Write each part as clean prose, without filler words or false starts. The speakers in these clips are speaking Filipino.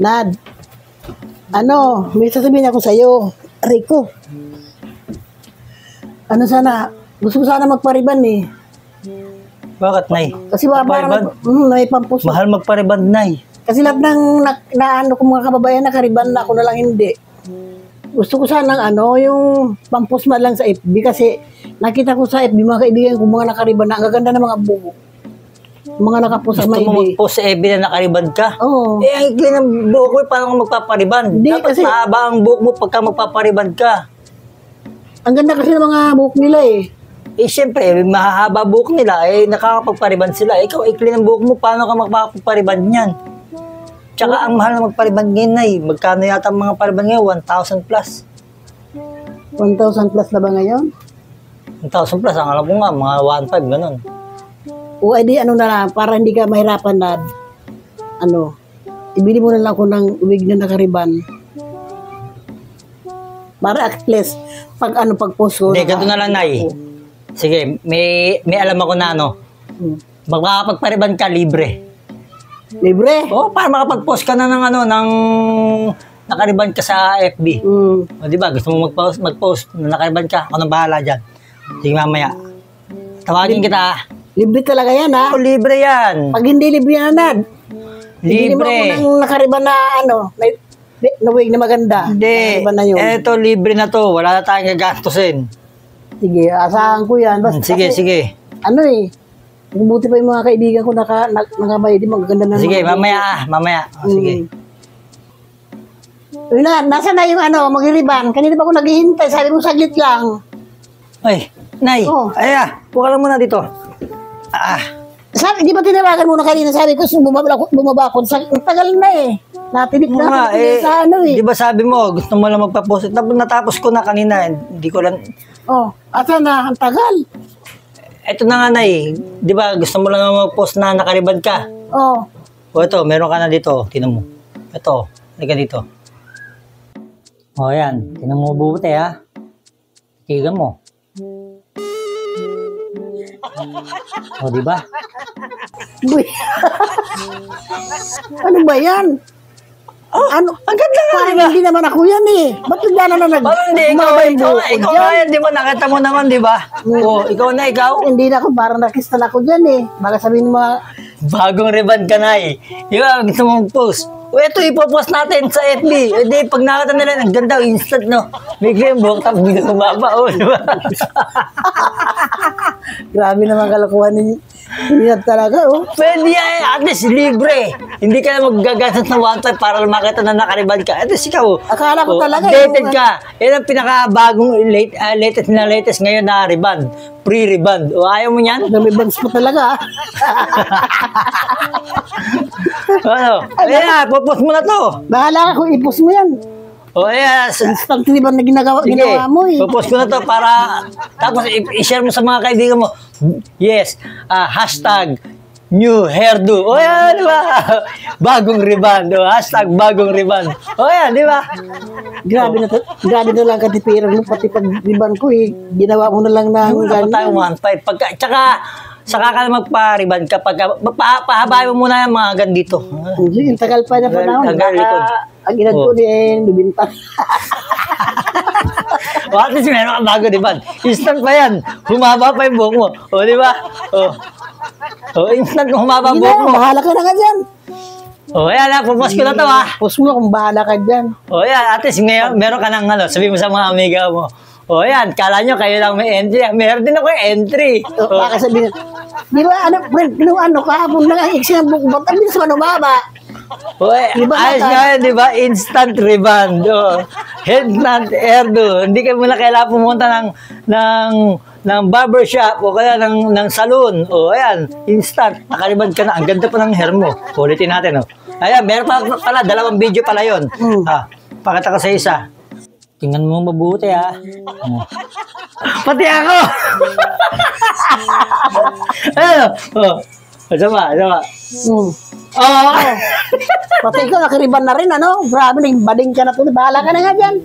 Nad, may sasabihin ako sa'yo. Rico. Gusto ko sana magpariban eh. Bakit, Nay? Kasi parang may pampus. Mahal magpariban, Nay. Kasi lahat ng ko mga kababayan nakariban na ako na lang hindi. Gusto ko sanang yung pampusma lang sa FB kasi nakita ko sa FB mga kaibigan ko mga nakariban na ang gaganda ng mga buhok. Mga nakapost sa FB. Gusto mo mag-post sa FB na nakariban ka? Oo. Ang ikli ng buhok ko, paano ka magpapariban? Dapat kasi mahaba ang buhok mo pagka magpapariban ka. Ang ganda kasi ng mga buhok nila eh. Siyempre, mahahaba buhok nila, nakakapagpariban sila. Ikaw, ikli ng buhok mo, paano ka magpapariban niyan? Tsaka ang mahal na magpariban ngayon, Nay. Magkano yata ang mga pariban ngayon? 1,000 plus. 1,000 plus na ba ngayon? 1,000 plus, ang alam ko nga, mga 1,500, ganun. O edi na lang, para hindi ka mahirapan na, ibili mo na lang ako ng wig na nakariban. Para at least, pag post ko. Hindi, ganito na lang, Nay. Sige, may alam ako na, Magpapagpariban ka, libre. Libre? Oo, para makapag-post ka na ng nakariban ka sa FB. O, di ba? Gusto mo mag-post na nakariban ka? Ako nang bahala dyan. Sige, mamaya. Tawagin kita. Libre talaga yan, ha? Oo, libre yan. Pag hindi libre yan, Nad. Hindi mo ako ng nakariban na, na wig na maganda. Hindi. Eto, libre na to. Wala na tayong gagastusin. Sige, asahan ko yan. Basta sige, kasi, sige. Buti pa yung mga kaibigan ko nakabayad, magaganda na. Sige, mamaya. Sige. Nasa na yung magliliban? Kanina pa ako naghihintay, sabi mo saglit lang. Ay, Nay. Buka lang muna dito. Sabi, di ba tinawagan mo na kanina, sabi ko, bumaba ako. Tagal na eh. Natinik na sa Di ba sabi mo, gusto mo lang magpa-post. Natapos ko na kanina, hindi ko lang. Asa na, ang tagal. Ito na nga, Nay. Di ba, gusto mo lang mag-post na nakariban ka? Oo. O ito, meron ka na dito. Tinan mo. Ito, halika dito. O yan, tinan mo mabuti ha. Tigan mo. O, di ba? Ano ba yan? Ang ganda nga, di ba? Hindi naman ako yan eh. Ba't bigla na ikaw na yan, di ba? Nakita mo naman, di ba? O, ikaw na, ikaw? Hindi na ako, parang nakistal ako dyan eh. Baka sabihin mo bagong riban ka na eh. Di ba? Gusto mong post. O, ito, ipopost natin sa FB. Di, pag nakita nila, ang ganda, instant, no? May green book, tapos bigla kumaba, o, di ba? Grabe naman kalakuhan ninyo. Hindi talaga, Pwede yan, at least libre. Hindi ka na magagastos na 1,500 para makita na nakariban ka. At least ikaw, akala ko talaga. Updated ka. Yan ang pinakabagong latest ngayon na riban. Pre-riban. O, ayaw mo yan? May bands mo talaga, Ayan, popost mo na to. Bahala ka kung i-post mo yan. O, yes. Instant riban na ginawa mo eh. Popost ko na to para, tapos i-share mo sa mga kaibigan mo. Yes, hashtag new hairdo. O yan, di ba? Bagong riban. Hashtag bagong riban. O yan, di ba? Grabe na lang katipiran mo. Pati pag riban ko eh. Ginawa mo na lang na ganyan. Tayo 1,500. Tsaka, saka ka na magpa-riban kapag pahabayan mo muna yung mga gandito. Sige, tagal pa na panahon. Ang edad ko din, lubinta. O, at least meron kang bago, di ba? Instant pa yan. Humaba pa yung buhok mo. O, di ba? O, instant humaba ang buhok mo. Bahala ka na ka dyan. O, yan na. Pupos ko na to, ha? Pupos mo kung bahala ka dyan. O, yan. At least meron ka ng sabi mo sa mga amiga mo. O, yan. Kala nyo kayo lang may entry. Meron din ako yung entry. Baka sabihin, di ba, kahapon na ang iksi ng buhok. Ba't ang bilis man umaba? Ayos nga yun, di ba? Instant rebound. Headland hairdo. Hindi ka muna kailangan pumunta ng barbershop o kaya ng salon. O, ayan. Instant. Nakariband ka na. Ang ganda pa ng hair mo. Ulitin natin, Ayan, meron pa pala. 2 video pala yun. Pakita ko sa isa. Tingnan mo mabuti, ha. Pati ako! Ayan, Sama. Pati ikaw, nakiriban na rin, Grabe, bading ka na ito. Bahala ka na nga dyan.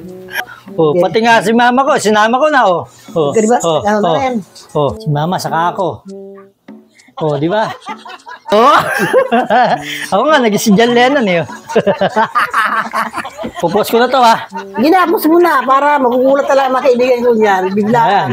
Pati nga si mama ko. Sinama ko na, Kiriban, na rin. Si mama, saka ako. Di ba? Oh. Ako nga, nag-si John Lennon eh. Pupos ko na to ha. Ginapos mo na para magugulat talaga mga kaibigan ko niyan. Biglaan. Ayan.